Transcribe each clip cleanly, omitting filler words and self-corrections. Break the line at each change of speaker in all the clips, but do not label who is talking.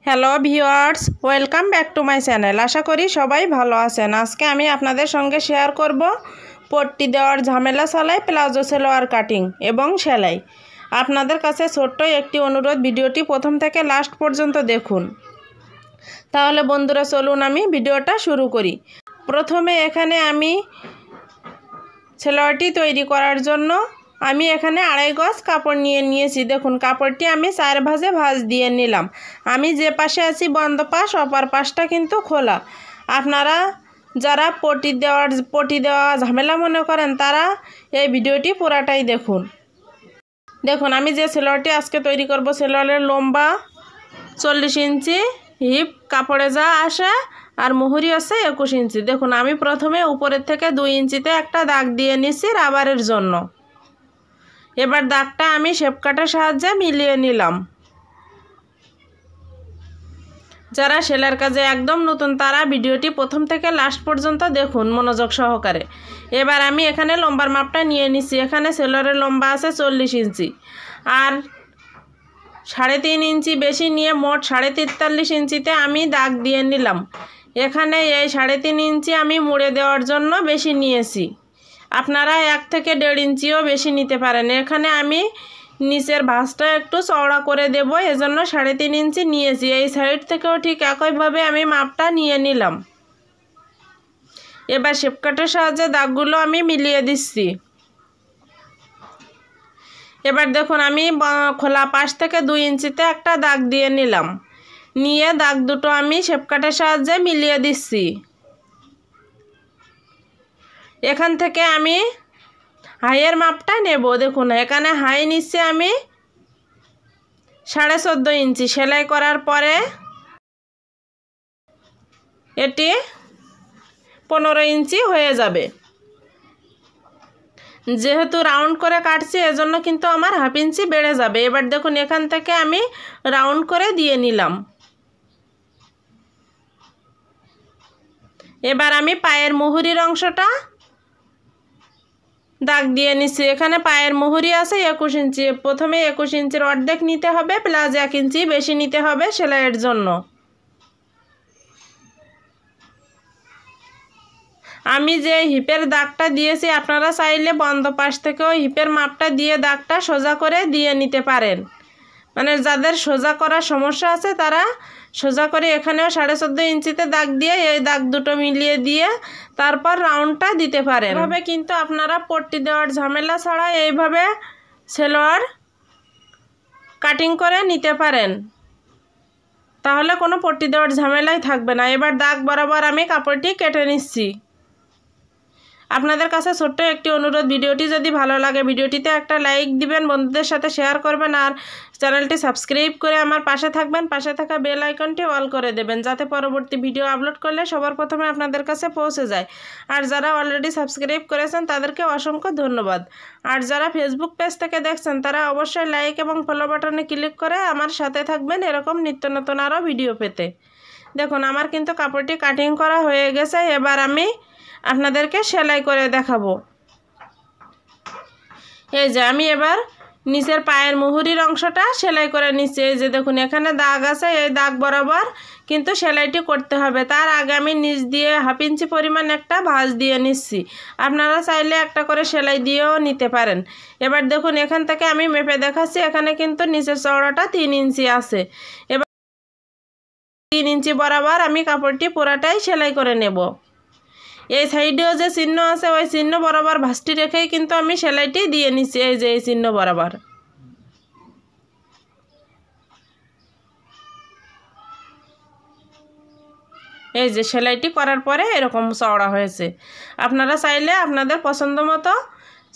Hello viewers, welcome back to my channel. আশা করি সবাই ভালো আছেন। আজকে আমি আপনাদের সঙ্গে শেয়ার করব পট্টি দেওয়ার ঝামেলা ছাড়াই প্লাজো সালোয়ার কাটিং এবং সেলাই। আপনাদের কাছে ছোট্ট একটি অনুরোধ, ভিডিওটি প্রথম থেকে লাস্ট পর্যন্ত দেখুন। তাহলে বন্ধুরা চলুন আমি ভিডিওটা শুরু করি। প্রথমে এখানে আমি সালোয়ারটি তৈরি করার জন্য আমি এখানে 2.5 গজ কাপড় নিয়েছি। দেখুন, কাপড়টি আমি 4 ভাঁজে ভাঁজ দিয়ে নিলাম। আমি যে পাশে আছি বন্ধ পাশ, অপর পাশটা কিন্তু খোলা। আপনারা যারা পটি দেওয়া ঝামেলা মনে করেন তারা এই ভিডিওটি পুরাটাই দেখুন। দেখুন, আমি যে সালোয়ারটি আজকে তৈরি করব, সালোয়ারের লম্বা 40 ইঞ্চি, হিপ কাপড়ে যা আসে আর মুহুরি আছে 21 ইঞ্চি। দেখুন, আমি প্রথমে উপরের থেকে 2 ইঞ্চিতে একটা দাগ দিয়ে নিচ্ছি রাবারের জন্য। এবার দাগটা আমি শেপ কাটার সাহায্যে মিলিয়ে নিলাম। যারা সেলাইয়ের কাজে একদম নতুন তারা ভিডিওটি প্রথম থেকে লাস্ট পর্যন্ত দেখুন মনোযোগ সহকারে। এবার আমি এখানে লম্বার মাপটা নিয়ে নিচ্ছি। এখানে সেলোয়ারের লম্বা আছে 40 ইঞ্চি আর 3.5 ইঞ্চি বেশি নিয়ে মোট 43.5 ইঞ্চিতে আমি দাগ দিয়ে নিলাম। এখানে এই 3.5 ইঞ্চি আমি মুড়ে দেওয়ার জন্য বেশি নিয়েছি। আপনারা 1 থেকে 1.5 ইঞ্চিও বেশি নিতে পারেন। এখানে আমি নিচের ভাঁজটা একটু চওড়া করে দেব, এজন্য 3.5 ইঞ্চি নিয়েছি। এই সাইড থেকেও ঠিক একইভাবে আমি মাপটা নিয়ে নিলাম। এবার শেপ কাটের সাহায্যে দাগগুলো আমি মিলিয়ে দিচ্ছি। এবার দেখুন, আমি খোলা পাশ থেকে 2 ইঞ্চিতে একটা দাগ দিয়ে নিলাম। নিয়ে দাগ দুটো আমি শেপ কাটের সাহায্যে মিলিয়ে দিচ্ছি। এখান থেকে আমি হাইয়ের মাপটা নেব। দেখুন, এখানে হাই নিচ্ছে আমি 14.5 ইঞ্চি। সেলাই করার পরে এটি 15 ইঞ্চি হয়ে যাবে। যেহেতু রাউন্ড করে কাটছি এজন্য কিন্তু আমার 1/2 ইঞ্চি বেড়ে যাবে। এবার দেখুন, এখান থেকে আমি রাউন্ড করে দিয়ে নিলাম। এবার আমি পায়ের মুহুরির অংশটা দাগ দিয়ে নিচ্ছি। এখানে পায়ের মুহুরি আছে 21 ইঞ্চি। প্রথমে 21 ইঞ্চির অর্ধেক নিতে হবে, প্লাস 1 ইঞ্চি বেশি নিতে হবে সেলাইয়ের জন্য। আমি যে হিপের দাগটা দিয়েছি আপনারা চাইলে বন্ধ পাশ থেকেও হিপের মাপটা দিয়ে দাগটা সোজা করে দিয়ে নিতে পারেন। মানে যাদের সোজা করার সমস্যা আছে তারা সোজা করে এখানেও 14.5 ইঞ্চিতে দাগ দিয়ে এই দাগ দুটো মিলিয়ে দিয়ে তারপর রাউন্ডটা দিতে পারেন। এভাবে কিন্তু আপনারা পট্টি দেওয়ার ঝামেলা ছাড়া এইভাবে সালোয়ার কাটিং করে নিতে পারেন, তাহলে কোনো পট্টি দেওয়ার ঝামেলাই থাকবে না। এবার দাগ বরাবর আমি কাপড়টি কেটে নিচ্ছি। আপনাদের কাছে ছোট্ট একটি অনুরোধ, ভিডিওটি যদি ভালো লাগে ভিডিওটিতে একটা লাইক দিবেন, বন্ধুদের সাথে শেয়ার করবেন আর চ্যানেলটি সাবস্ক্রাইব করে আমার পাশে থাকবেন। পাশে থাকা বেল আইকনটি অল করে দেবেন যাতে পরবর্তী ভিডিও আপলোড করলে সবার প্রথমে আপনাদের কাছে পৌঁছে যায়। আর যারা অলরেডি সাবস্ক্রাইব করেছেন তাদেরকে অসংখ্য ধন্যবাদ। আর যারা ফেসবুক পেজ থেকে দেখছেন তারা অবশ্যই লাইক এবং ফলো বাটনে ক্লিক করে আমার সাথে থাকবেন এরকম নিত্য নতুন আরও ভিডিও পেতে। দেখুন, আমার কিন্তু কাপড়টি কাটিং করা হয়ে গেছে। এবার আমি আপনাদেরকে সেলাই করে দেখাবো। এই যে আমি এবার নিচের পায়ের মুহুরির অংশটা সেলাই করে নিচ্ছি। এই যে দেখুন, এখানে দাগ আছে, এই দাগ বরাবর কিন্তু সেলাইটি করতে হবে। তার আগে আমি নিচ দিয়ে 1/2 ইঞ্চি পরিমাণ একটা ভাঁজ দিয়ে নিচ্ছি। আপনারা চাইলে একটা করে সেলাই দিয়েও নিতে পারেন। এবার দেখুন, এখান থেকে আমি মেপে দেখাচ্ছি। এখানে কিন্তু নিচের চওড়াটা 3 ইঞ্চি আছে। এবার 3 ইঞ্চি বরাবর আমি কাপড়টি পুরাটাই সেলাই করে নেব। এই সাইডেও যে চিহ্ন আছে ওই চিহ্ন বরাবর ভাঁজটি রেখেই কিন্তু আমি সেলাইটি দিয়ে নিচ্ছি। এই যে এই চিহ্ন বরাবর। এই যে সেলাইটি করার পরে এরকম চওড়া হয়েছে। আপনারা চাইলে আপনাদের পছন্দ মতো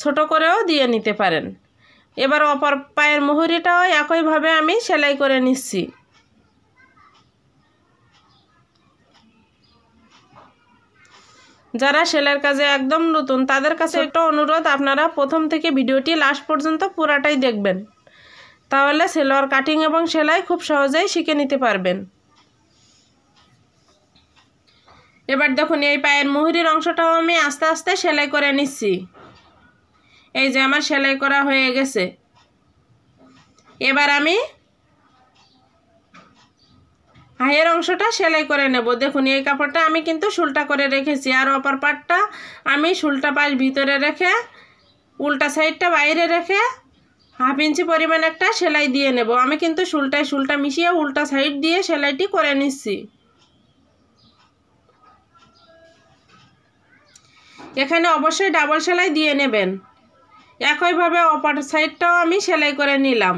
ছোট করেও দিয়ে নিতে পারেন। এবার অপর পায়ের মুহুরিটাও একইভাবে আমি সেলাই করে নিচ্ছি। যারা সেলাইয়ের কাজে একদম নতুন তাদের কাছে একটা অনুরোধ, আপনারা প্রথম থেকে ভিডিওটি লাস্ট পর্যন্ত পুরাটাই দেখবেন, তাহলে সালোয়ার কাটিং এবং সেলাই খুব সহজেই শিখে নিতে পারবেন। এবার দেখুন, এই পায়ের মুহুরির অংশটাও আমি আস্তে আস্তে সেলাই করে নিচ্ছি। এই যে আমার সেলাই করা হয়ে গেছে। এবার আমি হাইয়ের অংশটা সেলাই করে নেব। দেখুন এই কাপড়টা আমি কিন্তু সুলটা করে রেখেছি, আর অপর পাটটা আমি সুলটা পাশ ভিতরে রেখে উল্টা সাইডটা বাইরে রেখে 1/2 ইঞ্চি পরিমাণ একটা সেলাই দিয়ে নেব। আমি কিন্তু সুলটায় সুলটা মিশিয়ে উল্টা সাইড দিয়ে সেলাইটি করে নিচ্ছি। এখানে অবশ্যই ডাবল সেলাই দিয়ে নেবেন। একইভাবে অপর সাইডটাও আমি সেলাই করে নিলাম।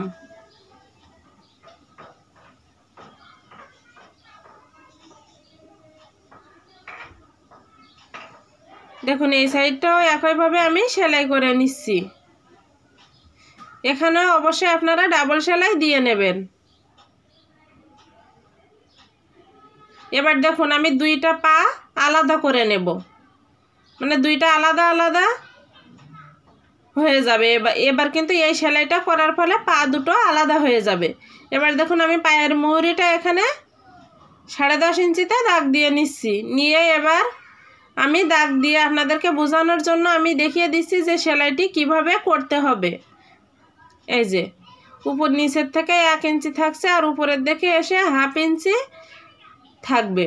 দেখুন এই সাইডটাও একইভাবে আমি সেলাই করে নিচ্ছি। এখানে অবশ্যই আপনারা ডাবল সেলাই দিয়ে নেবেন। এবার দেখুন আমি দুইটা পা আলাদা করে নেব, মানে দুইটা আলাদা আলাদা হয়ে যাবে। এবার কিন্তু এই সেলাইটা করার ফলে পা দুটো আলাদা হয়ে যাবে। এবার দেখুন আমি পায়ের মুহুরিটা এখানে 10.5 ইঞ্চিতে দাগ দিয়ে নিচ্ছি। নিয়ে এবার আমি দাগ দিয়ে আপনাদেরকে বোঝানোর জন্য আমি দেখিয়ে দিচ্ছি যে সেলাইটি কিভাবে করতে হবে। এই যে উপর নিচের থেকে 1 ইঞ্চি থাকছে, আর উপরের দিকে এসে 1/2 ইঞ্চি থাকবে।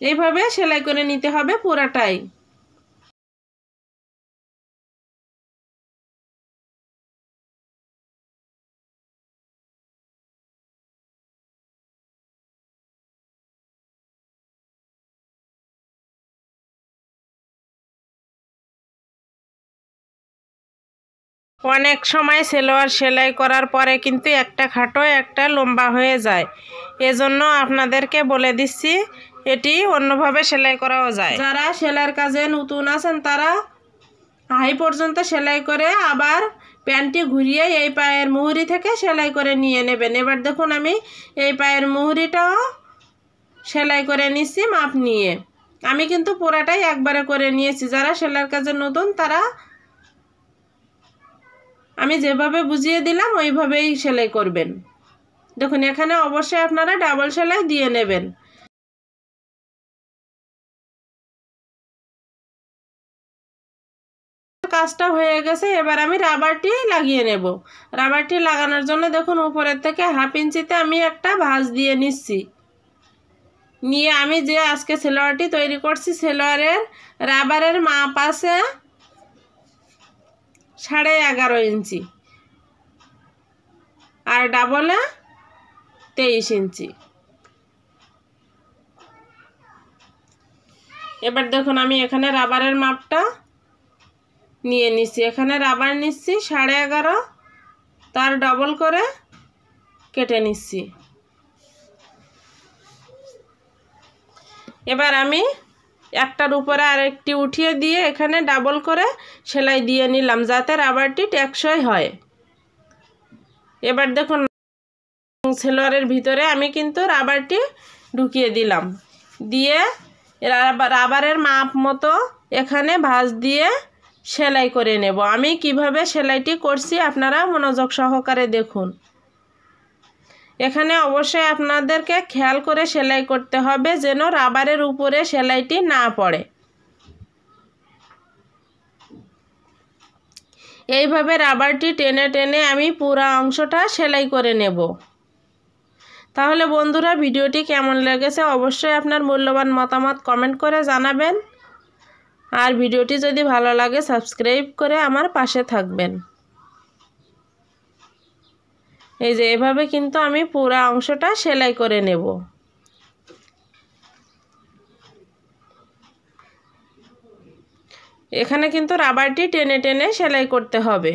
এইভাবে সেলাই করে নিতে হবে পুরাটাই। অনেক সময় সালোয়ার সেলাই করার পরে কিন্তু একটা খাটো একটা লম্বা হয়ে যায়। এজন্য আপনাদেরকে বলে দিচ্ছি এটি অন্যভাবে সেলাই করাও যায়। যারা সেলাইয়ের কাজে নতুন আছেন তারা হাই পর্যন্ত সেলাই করে আবার প্যান্টটি ঘুরিয়ে এই পায়ের মুহুরি থেকে সেলাই করে নিয়ে নেবেন। এবার দেখুন আমি এই পায়ের মুহুরিটাও সেলাই করে নিচ্ছি মাপ নিয়ে। আমি কিন্তু পুরাটাই একবারে করে নিয়েছি। যারা সেলাইয়ের কাজে নতুন তারা আমি যেভাবে বুঝিয়ে দিলাম ওইভাবেই সেলাই করবেন। দেখুন এখানে অবশ্যই আপনারা ডাবল সেলাই দিয়ে নেবেন। কাজটা হয়ে গেছে, এবার আমি রাবারটি লাগিয়ে নেব। রাবারটি লাগানোর জন্য দেখুন উপরের থেকে 1/2 ইঞ্চিতে আমি একটা ভাঁজ দিয়ে নিচ্ছি। নিয়ে আমি যে আজকে সালোয়ারটি তৈরি করছি সালোয়ারের রাবারের মাপ আছে 11.5 ইঞ্চি, আর ডাবলে 23 ইঞ্চি। এবার দেখুন আমি এখানে রাবারের মাপটা নিয়ে নিচ্ছি। এখানে রাবার নিচ্ছি 11.5, তার ডবল করে কেটে নিচ্ছি। এবার আমি একটার উপরে আরেকটি উঠিয়ে দিয়ে এখানে ডাবল করে সেলাই দিয়ে নিলাম যাতে রাবারটি টেকসই হয়। এবার দেখুন সালোয়ারের ভিতরে আমি কিন্তু রাবারটি ঢুকিয়ে দিলাম, দিয়ে রাবারের মাপ মতো এখানে ভাঁজ দিয়ে সেলাই করে নেব। আমি কিভাবে সেলাইটি করছি আপনারা মনোযোগ সহকারে দেখুন। এখানে অবশ্যই আপনাদেরকে খেয়াল করে সেলাই করতে হবে যেন রাবারের উপরে সেলাইটি না পড়ে। এইভাবে রাবারটি টেনে টেনে আমি পুরো অংশটা সেলাই করে নেব। তাহলে বন্ধুরা ভিডিওটি কেমন লেগেছে অবশ্যই আপনার মূল্যবান মতামত কমেন্ট করে জানাবেন। আর ভিডিওটি যদি ভালো লাগে সাবস্ক্রাইব করে আমার পাশে থাকবেন। এই যে এভাবে কিন্তু আমি পুরো অংশটা সেলাই করে নেব। এখানে কিন্তু রাবারটি টেনে টেনে সেলাই করতে হবে।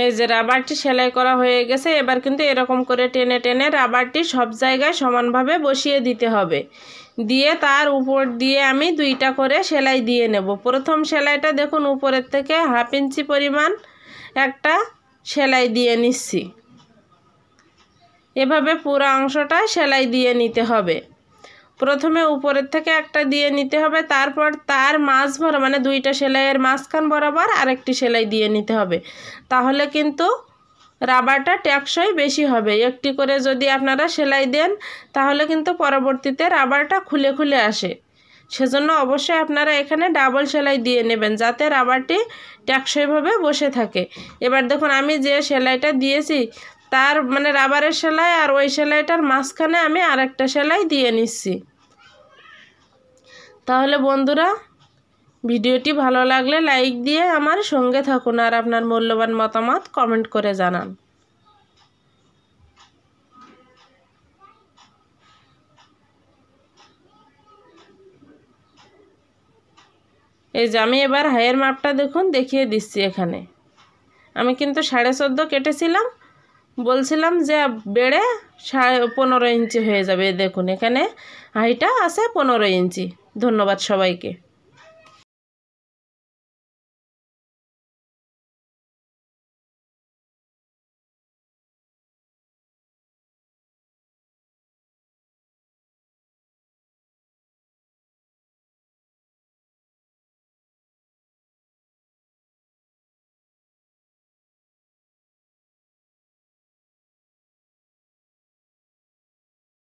এই যে রাবারটি সেলাই করা হয়ে গেছে। এবার কিন্তু এরকম করে টেনে টেনে রাবারটি সব জায়গায় সমানভাবে বসিয়ে দিতে হবে। দিয়ে তার উপর দিয়ে আমি 2টা করে সেলাই দিয়ে নেব। প্রথম সেলাইটা দেখুন উপরের থেকে 1/2 ইঞ্চি পরিমাণ একটা সেলাই দিয়ে নিচ্ছি। এভাবে পুরো অংশটা সেলাই দিয়ে নিতে হবে। প্রথমে উপরের থেকে একটা দিয়ে নিতে হবে, তারপর তার মাঝ বরাবর মানে দুইটা সেলাইয়ের মাঝখান বরাবর আরেকটি সেলাই দিয়ে নিতে হবে। তাহলে কিন্তু রাবারটা টেকসই বেশি হবে। একটি করে যদি আপনারা সেলাই দেন তাহলে কিন্তু পরবর্তীতে রাবারটা খুলে খুলে আসে। সেজন্য অবশ্যই আপনারা এখানে ডাবল সেলাই দিয়ে নেবেন যাতে রাবারটি টেকসইভাবে বসে থাকে। এবার দেখুন আমি যে সেলাইটা দিয়েছি তার মানে রাবারের সেলাই আর ওই সেলাইটার মাঝখানে আমি আরেকটা সেলাই দিয়ে নিচ্ছি। তাহলে বন্ধুরা ভিডিওটি ভালো লাগলে লাইক দিয়ে আমার সঙ্গে থাকুন আর আপনার মূল্যবান মতামত কমেন্ট করে জানান। এই যে আমি এবার হাইয়ের মাপটা দেখুন দেখিয়ে দিচ্ছি। এখানে আমি কিন্তু 14.5 কেটেছিলাম, বলছিলাম যে বেড়ে 15 ইঞ্চি হয়ে যাবে। দেখুন এখানে হাইটা আছে 15 ইঞ্চি। ধন্যবাদ সবাইকে।